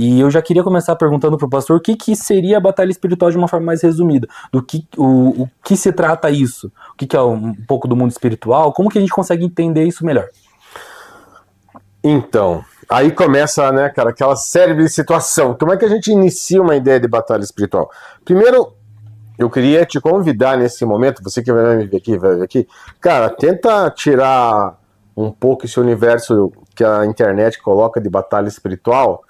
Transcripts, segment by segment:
E eu já queria começar perguntando pro pastor o que seria a batalha espiritual de uma forma mais resumida. O que se trata isso? O que é um pouco do mundo espiritual? Como que a gente consegue entender isso melhor? Então, aí começa, né, cara, aquela série de situação. Como é que a gente inicia uma ideia de batalha espiritual? Primeiro, eu queria te convidar nesse momento, você que vai ver aqui, cara, tenta tirar um pouco esse universo que a internet coloca de batalha espiritual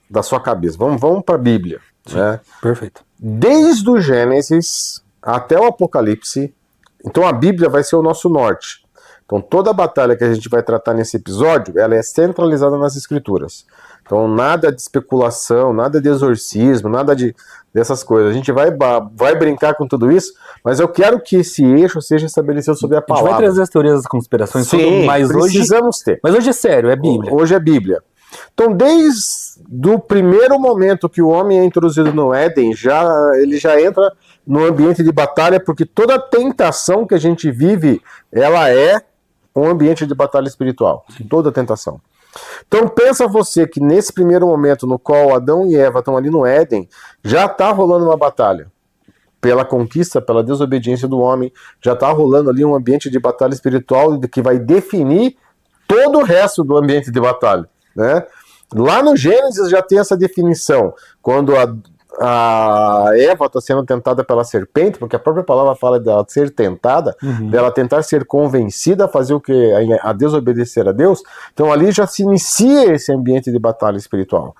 da sua cabeça. Vamos para a Bíblia. Sim, né? Perfeito. Desde o Gênesis até o Apocalipse, então a Bíblia vai ser o nosso norte. Então toda a batalha que a gente vai tratar nesse episódio, ela é centralizada nas Escrituras. Então nada de especulação, nada de exorcismo, nada dessas coisas. A gente vai brincar com tudo isso, mas eu quero que esse eixo seja estabelecido sobre a palavra. A gente vai trazer as teorias das conspirações, sim, mas precisamos ter. Mas hoje é sério, é Bíblia. Hoje é Bíblia. Então, desde o primeiro momento que o homem é introduzido no Éden, ele já entra no ambiente de batalha, porque toda tentação que a gente vive, ela é um ambiente de batalha espiritual. Sim. Toda tentação. Então, pensa você que nesse primeiro momento no qual Adão e Eva estão ali no Éden, já está rolando uma batalha. Pela conquista, pela desobediência do homem, já está rolando ali um ambiente de batalha espiritual que vai definir todo o resto do ambiente de batalha. Né? Lá no Gênesis já tem essa definição, quando a Eva está sendo tentada pela serpente, porque a própria palavra fala dela ser tentada, dela tentar ser convencida a fazer o que? A desobedecer a Deus. Então ali já se inicia esse ambiente de batalha espiritual.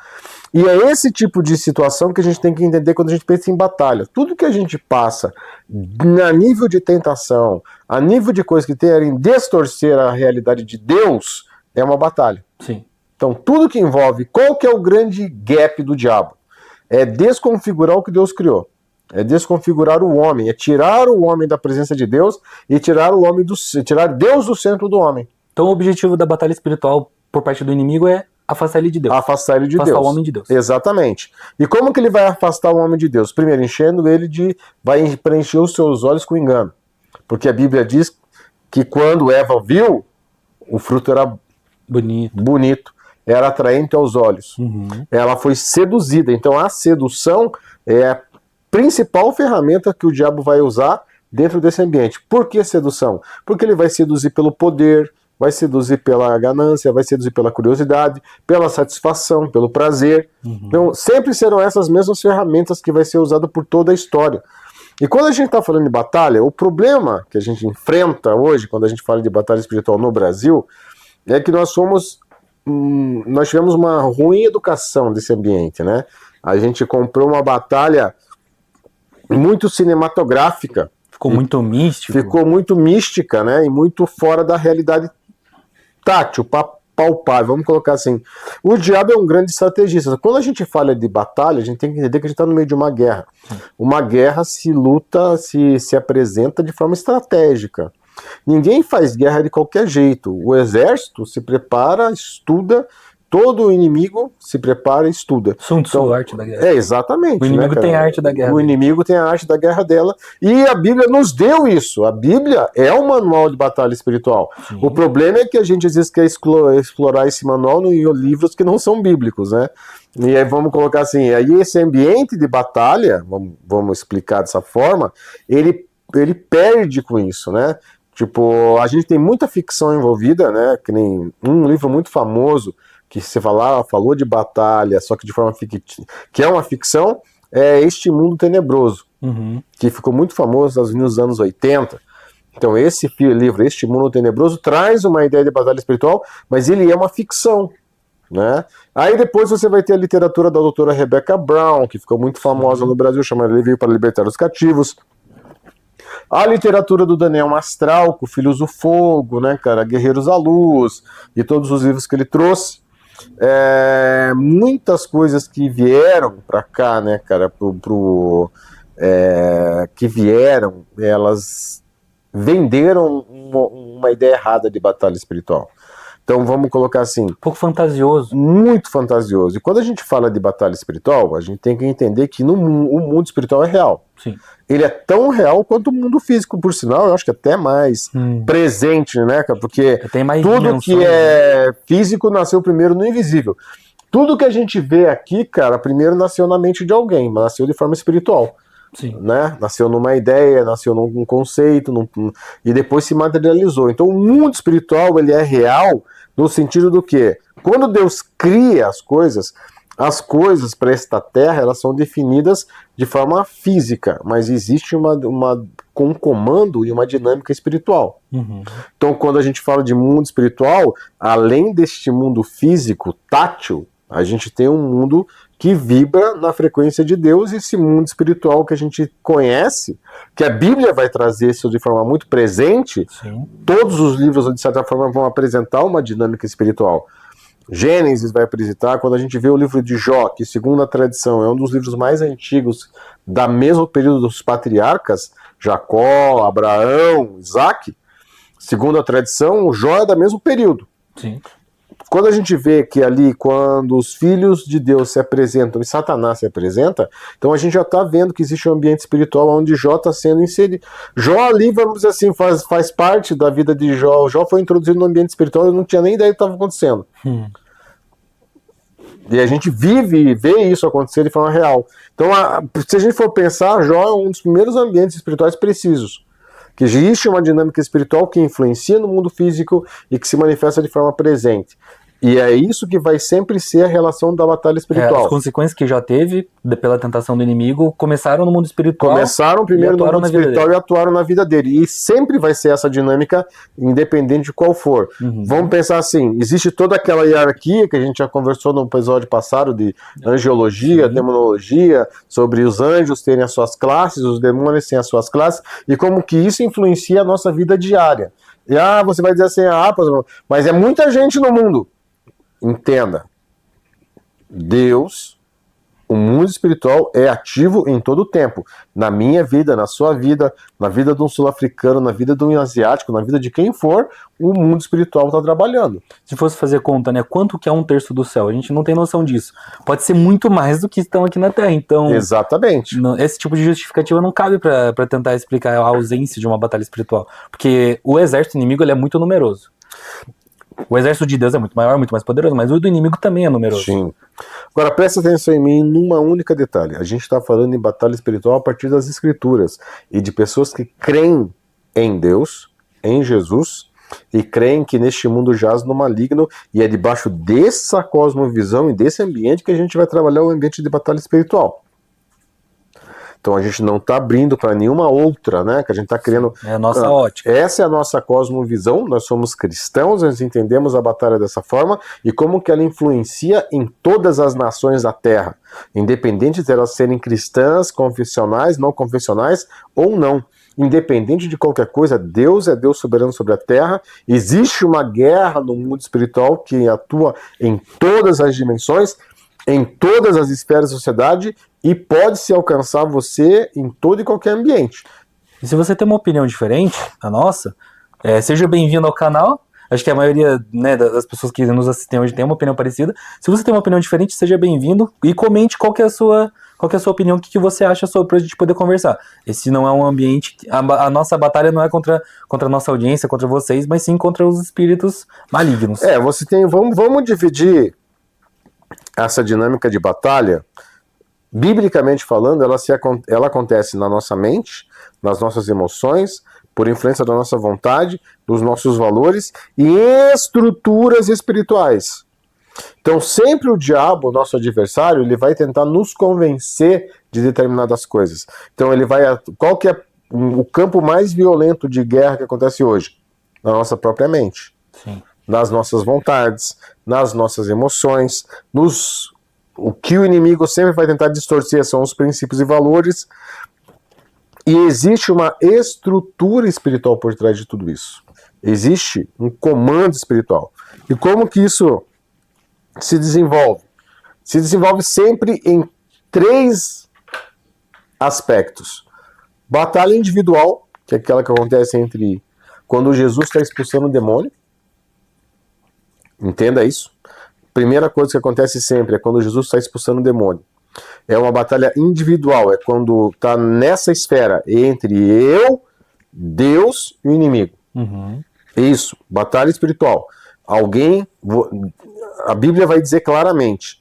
E é esse tipo de situação que a gente tem que entender quando a gente pensa em batalha. Tudo que a gente passa a nível de tentação, a nível de coisas que querem distorcer a realidade de Deus, é uma batalha. Sim. Então, tudo que envolve, qual que é o grande gap do diabo? É desconfigurar o que Deus criou. É desconfigurar o homem, é tirar o homem da presença de Deus e tirar Deus do centro do homem. Então, o objetivo da batalha espiritual por parte do inimigo é afastar ele de Deus. Afastar ele de Deus. Afastar o homem de Deus. Exatamente. E como que ele vai afastar o homem de Deus? Primeiro, enchendo ele vai preencher os seus olhos com engano. Porque a Bíblia diz que quando Eva viu, o fruto era bonito. Era atraente aos olhos. Ela foi seduzida. Então a sedução é a principal ferramenta que o diabo vai usar dentro desse ambiente. Por que sedução? Porque ele vai seduzir pelo poder, vai seduzir pela ganância, vai seduzir pela curiosidade, pela satisfação, pelo prazer. Então sempre serão essas mesmas ferramentas que vai ser usada por toda a história. E quando a gente está falando de batalha, o problema que a gente enfrenta hoje, quando a gente fala de batalha espiritual no Brasil, é que nós tivemos uma ruim educação desse ambiente, né? A gente comprou uma batalha muito cinematográfica. Ficou muito místico. Ficou muito mística, né? E muito fora da realidade tátil, palpável. Vamos colocar assim. O diabo é um grande estrategista. Quando a gente fala de batalha, a gente tem que entender que a gente está no meio de uma guerra. Uma guerra se luta, se apresenta de forma estratégica. Ninguém faz guerra de qualquer jeito. O exército se prepara, estuda, todo inimigo se prepara e estuda. Sun Tzu, a arte da guerra. Exatamente. O inimigo tem a arte da guerra. O inimigo tem a arte da guerra dela. E a Bíblia nos deu isso. A Bíblia é um manual de batalha espiritual. Sim. O problema é que a gente às vezes quer explorar esse manual em livros que não são bíblicos, né? E aí vamos colocar assim, aí esse ambiente de batalha, vamos explicar dessa forma, ele perde com isso, né? Tipo, a gente tem muita ficção envolvida, né? Que nem um livro muito famoso que você falou de batalha, só que de forma fictícia, que é uma ficção, é Este Mundo Tenebroso, que ficou muito famoso nos anos 80. Então esse livro, Este Mundo Tenebroso, traz uma ideia de batalha espiritual, mas ele é uma ficção. Né? Aí depois você vai ter a literatura da doutora Rebecca Brown, que ficou muito famosa no Brasil, chamada Ele Veio para Libertar os Cativos. A literatura do Daniel Mastralco, Filhos do Fogo, né, cara, Guerreiros à Luz, e todos os livros que ele trouxe. Muitas coisas que vieram para cá, né, cara, que vieram, elas venderam uma ideia errada de batalha espiritual. Então vamos colocar assim... Um pouco fantasioso. Muito fantasioso. E quando a gente fala de batalha espiritual, a gente tem que entender que o mundo espiritual é real. Sim. Ele é tão real quanto o mundo físico, por sinal, eu acho que até mais presente, né, cara? Porque tudo que é físico nasceu primeiro no invisível. tudo que a gente vê aqui, cara, primeiro nasceu na mente de alguém, mas nasceu de forma espiritual. Sim. Né? Nasceu numa ideia, nasceu num conceito, e depois se materializou. Então o mundo espiritual, ele é real no sentido do que? Quando Deus cria as coisas para esta terra, elas são definidas de forma física, mas existe um comando e uma dinâmica espiritual. Uhum. Então quando a gente fala de mundo espiritual, além deste mundo físico, tátil, a gente tem um mundo que vibra na frequência de Deus, e esse mundo espiritual que a gente conhece, que a Bíblia vai trazer isso de forma muito presente. Sim. Todos os livros, de certa forma, vão apresentar uma dinâmica espiritual. Gênesis vai apresentar, quando a gente vê o livro de Jó, que segundo a tradição é um dos livros mais antigos da mesmo período dos patriarcas, Jacó, Abraão, Isaac, segundo a tradição, o Jó é do mesmo período. Sim. Quando a gente vê que ali, quando os filhos de Deus se apresentam e Satanás se apresenta, então a gente já está vendo que existe um ambiente espiritual onde Jó está sendo inserido. Jó ali, vamos dizer assim, faz parte da vida de Jó. Jó foi introduzido no ambiente espiritual e não tinha nem ideia do que estava acontecendo. E a gente vive e vê isso acontecer de forma real. Então, se a gente for pensar, Jó é um dos primeiros ambientes espirituais precisos. Que existe uma dinâmica espiritual que influencia no mundo físico e que se manifesta de forma presente. E é isso que vai sempre ser a relação da batalha espiritual. As consequências que já teve pela tentação do inimigo começaram no mundo espiritual. Começaram primeiro no mundo espiritual e atuaram na vida dele. E sempre vai ser essa dinâmica, independente de qual for. Uhum. Vamos pensar assim, existe toda aquela hierarquia que a gente já conversou no episódio passado de angiologia, demonologia, sobre os anjos terem as suas classes, os demônios terem as suas classes, e como que isso influencia a nossa vida diária. E você vai dizer assim, mas é muita gente no mundo. Entenda, Deus, o mundo espiritual é ativo em todo o tempo. Na minha vida, na sua vida, na vida de um sul-africano, na vida de um asiático, na vida de quem for, o mundo espiritual está trabalhando. Se fosse fazer conta, né, quanto que é 1/3 do céu? A gente não tem noção disso. Pode ser muito mais do que estão aqui na Terra, então... Exatamente. Esse tipo de justificativa não cabe para tentar explicar a ausência de uma batalha espiritual, porque o exército inimigo ele é muito numeroso. O exército de Deus é muito maior, muito mais poderoso, mas o do inimigo também é numeroso. Sim. Agora, presta atenção em mim numa única detalhe. A gente está falando em batalha espiritual a partir das Escrituras e de pessoas que creem em Deus, em Jesus, e creem que neste mundo jaz no maligno, e é debaixo dessa cosmovisão e desse ambiente que a gente vai trabalhar o ambiente de batalha espiritual. Então a gente não está abrindo para nenhuma outra, né? Que a gente está criando. É a nossa ótica. Essa é a nossa cosmovisão. Nós somos cristãos, nós entendemos a batalha dessa forma e como que ela influencia em todas as nações da Terra, independente de elas serem cristãs, confessionais, não confessionais ou não. Independente de qualquer coisa, Deus é Deus soberano sobre a Terra. Existe uma guerra no mundo espiritual que atua em todas as dimensões, em todas as esferas da sociedade, e pode se alcançar você em todo e qualquer ambiente. E se você tem uma opinião diferente da nossa, seja bem-vindo ao canal. Acho que a maioria, né, das pessoas que nos assistem hoje tem uma opinião parecida. Se você tem uma opinião diferente, seja bem-vindo e comente qual que é a sua opinião, o que você acha sobre, pra gente poder conversar. Esse não é um ambiente... A nossa batalha não é contra a nossa audiência, contra vocês, mas sim contra os espíritos malignos. Você tem... Vamos dividir essa dinâmica de batalha. Biblicamente falando, ela acontece na nossa mente, nas nossas emoções, por influência da nossa vontade, dos nossos valores e estruturas espirituais. Então sempre o diabo, nosso adversário, ele vai tentar nos convencer de determinadas coisas. Então qual que é o campo mais violento de guerra que acontece hoje? Na nossa própria mente. Sim. Nas nossas vontades, nas nossas emoções, o que o inimigo sempre vai tentar distorcer são os princípios e valores, e existe uma estrutura espiritual por trás de tudo isso. Existe um comando espiritual. E como que isso se desenvolve? Se desenvolve sempre em 3 aspectos. Batalha individual, que é aquela que acontece entre quando Jesus está expulsando o demônio. Entenda isso. Primeira coisa que acontece sempre é quando Jesus está expulsando o demônio. É uma batalha individual, é quando está nessa esfera entre eu, Deus e o inimigo. Uhum. Isso, batalha espiritual. A Bíblia vai dizer claramente,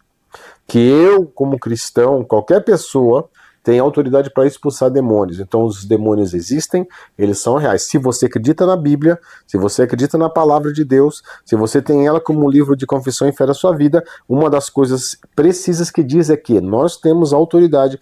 que eu, como cristão, qualquer pessoa tem autoridade para expulsar demônios. Então os demônios existem, eles são reais. Se você acredita na Bíblia, se você acredita na palavra de Deus, se você tem ela como um livro de confissão e fé da sua vida, uma das coisas precisas que diz é que nós temos autoridade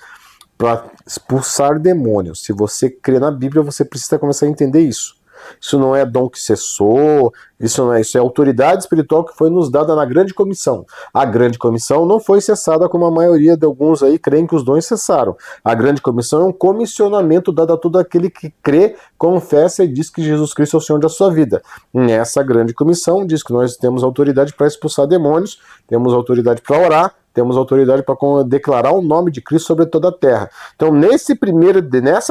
para expulsar demônios. Se você crê na Bíblia, você precisa começar a entender isso. Isso não é dom que cessou, isso é autoridade espiritual que foi nos dada na grande comissão. A grande comissão não foi cessada como a maioria de alguns aí creem que os dons cessaram. A grande comissão é um comissionamento dado a todo aquele que crê, confessa e diz que Jesus Cristo é o Senhor da sua vida. Nessa grande comissão diz que nós temos autoridade para expulsar demônios, temos autoridade para orar, temos autoridade para declarar o nome de Cristo sobre toda a terra. Então, nessa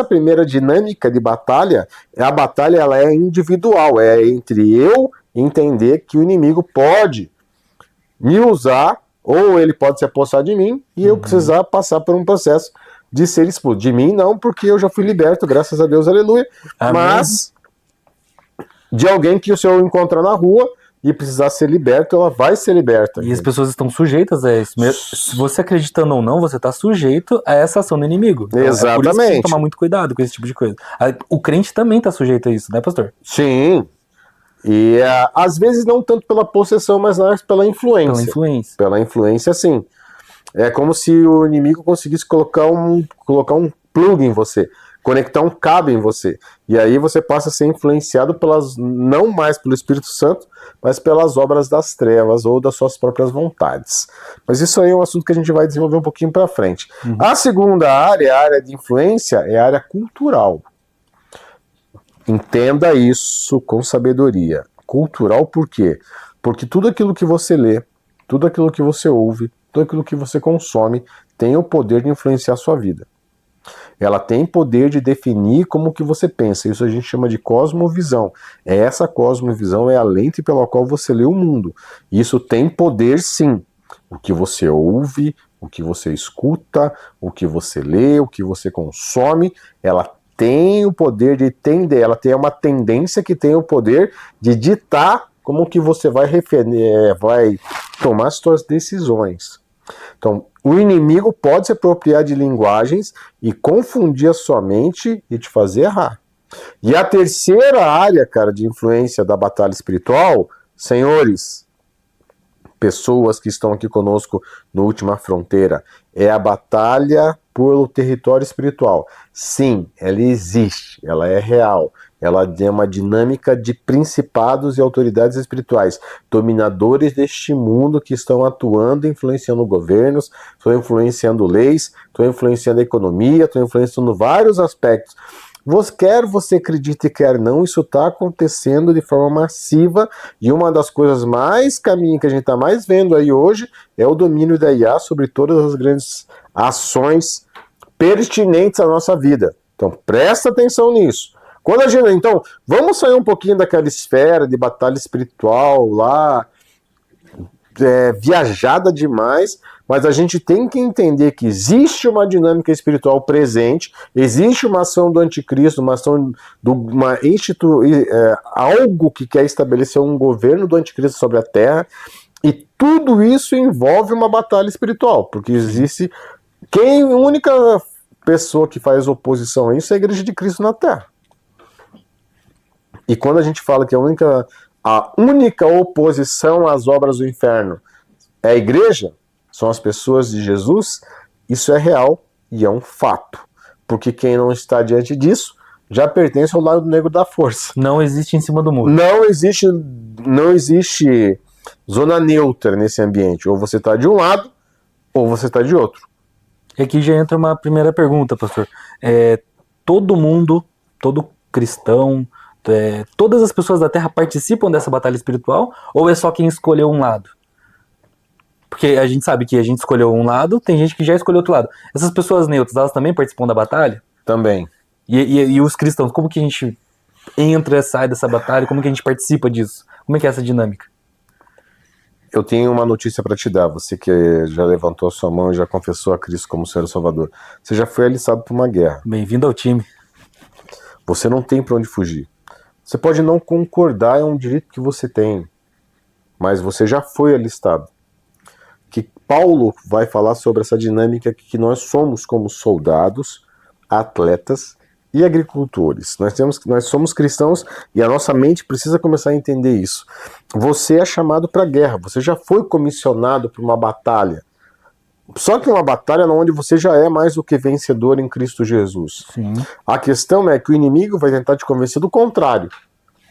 primeira dinâmica de batalha, a batalha ela é individual, é entre eu entender que o inimigo pode me usar, ou ele pode se apossar de mim, e eu precisar passar por um processo de ser expulso. De mim não, porque eu já fui liberto, graças a Deus, aleluia. Amém. Mas de alguém que o Senhor encontra na rua, e precisar ser liberto, ela vai ser liberta. E as pessoas estão sujeitas a isso. Se você acreditando ou não, você está sujeito a essa ação do inimigo. Então, exatamente. É por isso que tem que tomar muito cuidado com esse tipo de coisa. O crente também está sujeito a isso, né, pastor? Sim. E às vezes não tanto pela possessão, mas mais pela influência. Pela influência. Pela influência, sim. É como se o inimigo conseguisse colocar um plug em você, conectar um cabo em você. E aí você passa a ser influenciado não mais pelo Espírito Santo, mas pelas obras das trevas ou das suas próprias vontades. Mas isso aí é um assunto que a gente vai desenvolver um pouquinho para frente. A segunda área, a área de influência, é a área cultural. Entenda isso com sabedoria. Cultural por quê? Porque tudo aquilo que você lê, tudo aquilo que você ouve, tudo aquilo que você consome tem o poder de influenciar a sua vida. Ela tem poder de definir como que você pensa. Isso a gente chama de cosmovisão. Essa cosmovisão é a lente pela qual você lê o mundo. Isso tem poder, sim. O que você ouve, o que você escuta, o que você lê, o que você consome, ela tem o poder de tender, ela tem uma tendência que tem o poder de ditar como que você vai tomar as suas decisões. Então, o inimigo pode se apropriar de linguagens e confundir a sua mente e te fazer errar. E a terceira área, cara, de influência da batalha espiritual, senhores, pessoas que estão aqui conosco no Última Fronteira, é a batalha pelo território espiritual. Sim, ela existe, ela é real. Ela é uma dinâmica de principados e autoridades espirituais, dominadores deste mundo que estão atuando, influenciando governos, estão influenciando leis, estão influenciando a economia, estão influenciando vários aspectos. Quer você acredite, quer não, isso está acontecendo de forma massiva, e uma das coisas mais que a gente está mais vendo aí hoje é o domínio da IA sobre todas as grandes ações pertinentes à nossa vida. Então presta atenção nisso. Então, vamos sair um pouquinho daquela esfera de batalha espiritual lá, viajada demais, mas a gente tem que entender que existe uma dinâmica espiritual presente, existe uma ação do anticristo, uma ação algo que quer estabelecer um governo do anticristo sobre a terra, e tudo isso envolve uma batalha espiritual, porque existe a única pessoa que faz oposição a isso é a Igreja de Cristo na terra. E quando a gente fala que a única oposição às obras do inferno é a igreja, são as pessoas de Jesus, isso é real e é um fato. Porque quem não está diante disso já pertence ao lado negro da força. Não existe em cima do muro. Não existe zona neutra nesse ambiente. Ou você está de um lado, ou você está de outro. E aqui já entra uma primeira pergunta, pastor. Todo mundo, todo cristão, todas as pessoas da Terra participam dessa batalha espiritual, ou é só quem escolheu um lado? Porque a gente sabe que a gente escolheu um lado, tem gente que já escolheu outro lado. Essas pessoas neutras, elas também participam da batalha? Também. E os cristãos, como que a gente entra e sai dessa batalha? Como que a gente participa disso? Como é que é essa dinâmica? Eu tenho uma notícia para te dar, você que já levantou a sua mão e já confessou a Cristo como Senhor e Salvador. Você já foi alistado para uma guerra. Bem-vindo ao time. Você não tem para onde fugir. Você pode não concordar, é um direito que você tem, mas você já foi alistado. Paulo vai falar sobre essa dinâmica que nós somos como soldados, atletas e agricultores. Nós somos cristãos e a nossa mente precisa começar a entender isso. Você é chamado para a guerra, você já foi comissionado para uma batalha. Só que uma batalha onde você já é mais do que vencedor em Cristo Jesus. Sim. A questão é que o inimigo vai tentar te convencer do contrário.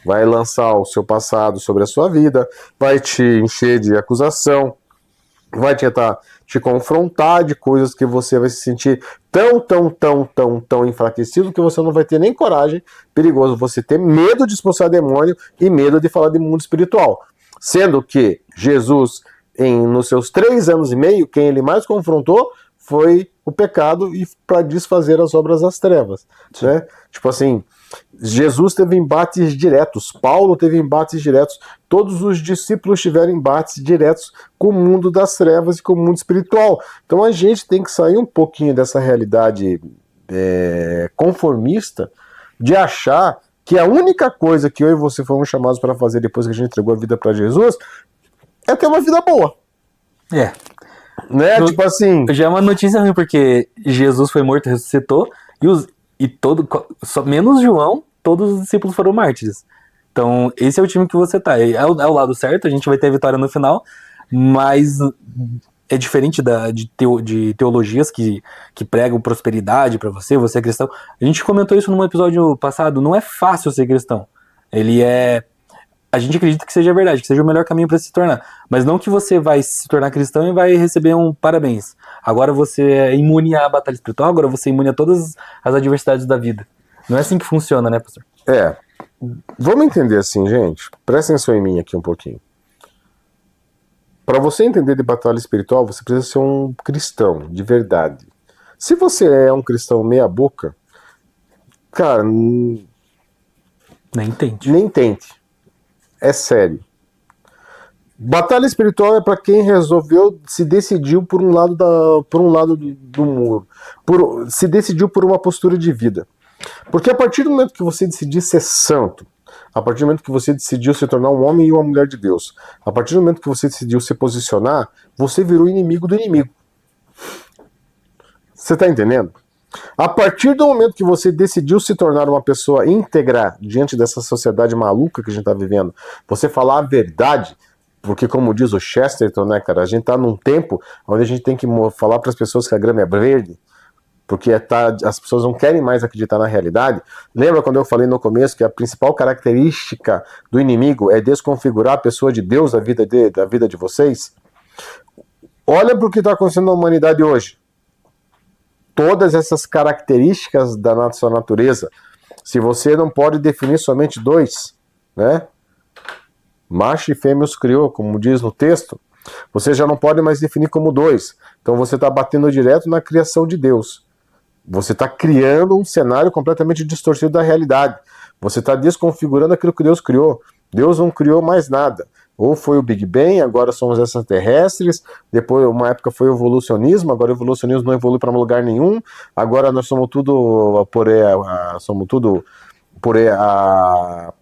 Vai lançar o seu passado sobre a sua vida, vai te encher de acusação, vai tentar te confrontar de coisas que você vai se sentir tão enfraquecido que você não vai ter nem coragem. Perigoso você ter medo de expulsar demônio e medo de falar de mundo espiritual. Sendo que Jesus, nos seus 3 anos e meio, quem ele mais confrontou foi o pecado e para desfazer as obras das trevas. Né? Tipo assim, Jesus teve embates diretos, Paulo teve embates diretos, todos os discípulos tiveram embates diretos com o mundo das trevas e com o mundo espiritual. Então a gente tem que sair um pouquinho dessa realidade conformista de achar que a única coisa que eu e você fomos chamados para fazer depois que a gente entregou a vida para Jesus é ter uma vida boa. Né? Tipo assim... Já é uma notícia ruim, porque Jesus foi morto e ressuscitou, menos João, todos os discípulos foram mártires. Então, esse é o time que você tá. É o lado certo, a gente vai ter a vitória no final, mas é diferente de teologias que pregam prosperidade pra você é cristão. A gente comentou isso num episódio passado, não é fácil ser cristão. A gente acredita que seja verdade, que seja o melhor caminho para se tornar. Mas não que você vai se tornar cristão e vai receber um parabéns. Agora você é imune à batalha espiritual, agora você é imune a todas as adversidades da vida. Não é assim que funciona, né, pastor? Vamos entender assim, gente. Presta atenção em mim aqui um pouquinho. Para você entender de batalha espiritual, você precisa ser um cristão, de verdade. Se você é um cristão meia boca, cara... Nem tente. É sério. Batalha espiritual é para quem se decidiu por um lado do muro, se decidiu por uma postura de vida. Porque a partir do momento que você decidir ser santo, a partir do momento que você decidiu se tornar um homem e uma mulher de Deus, a partir do momento que você decidiu se posicionar, você virou inimigo do inimigo. Você está entendendo? A partir do momento que você decidiu se tornar uma pessoa íntegra diante dessa sociedade maluca que a gente está vivendo, você falar a verdade, porque como diz o Chesterton, né, cara, a gente está num tempo onde a gente tem que falar para as pessoas que a grama é verde, porque as pessoas não querem mais acreditar na realidade. Lembra quando eu falei no começo que a principal característica do inimigo é desconfigurar a pessoa de Deus da vida de vocês? Olha para o que está acontecendo na humanidade hoje. Todas essas características da nossa natureza, se você não pode definir somente 2, né? Macho e fêmea os criou, como diz no texto, você já não pode mais definir como 2. Então você está batendo direto na criação de Deus. Você está criando um cenário completamente distorcido da realidade. Você está desconfigurando aquilo que Deus criou. Deus não criou mais nada. Ou foi o Big Bang, agora somos extraterrestres, depois uma época foi o evolucionismo, agora o evolucionismo não evolui para lugar nenhum, agora nós somos tudo a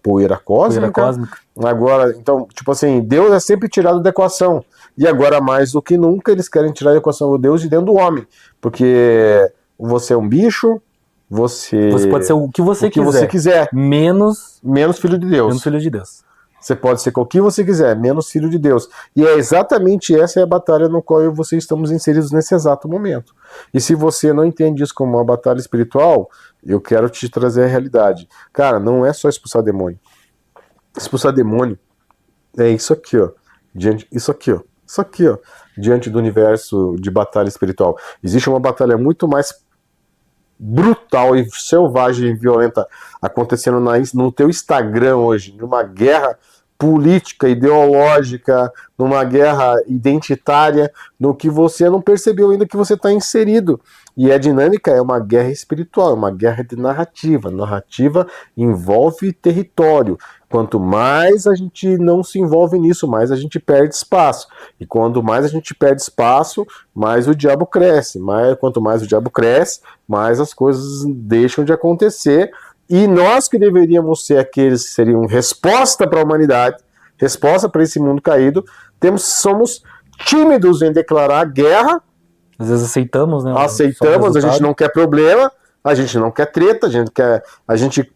poeira cósmica. Agora, então, tipo assim, Deus é sempre tirado da equação. E agora, mais do que nunca, eles querem tirar a equação do Deus de dentro do homem. Porque você é um bicho, você pode ser o que você quiser. Menos filho de Deus. Menos filho de Deus. Você pode ser o que você quiser, menos filho de Deus. E é exatamente essa a batalha no qual eu e você estamos inseridos nesse exato momento. E se você não entende isso como uma batalha espiritual, eu quero te trazer a realidade. Cara, não é só expulsar demônio. Expulsar demônio é isso aqui, ó. Isso aqui, ó. Diante do universo de batalha espiritual. Existe uma batalha muito mais brutal e selvagem e violenta acontecendo no teu Instagram hoje, numa guerra política, ideológica, numa guerra identitária, no que você não percebeu ainda que você está inserido. E a dinâmica é uma guerra espiritual, é uma guerra de narrativa. Narrativa envolve território. Quanto mais a gente não se envolve nisso, mais a gente perde espaço. E quanto mais a gente perde espaço, mais o diabo cresce. Quanto mais o diabo cresce, mais as coisas deixam de acontecer. E nós que deveríamos ser aqueles que seriam resposta para a humanidade, resposta para esse mundo caído, somos tímidos em declarar guerra. Às vezes aceitamos, né? Aceitamos, a gente não quer problema, a gente não quer treta, a gente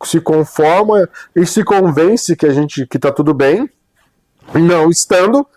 se conforma e se convence que tá tudo bem, não estando.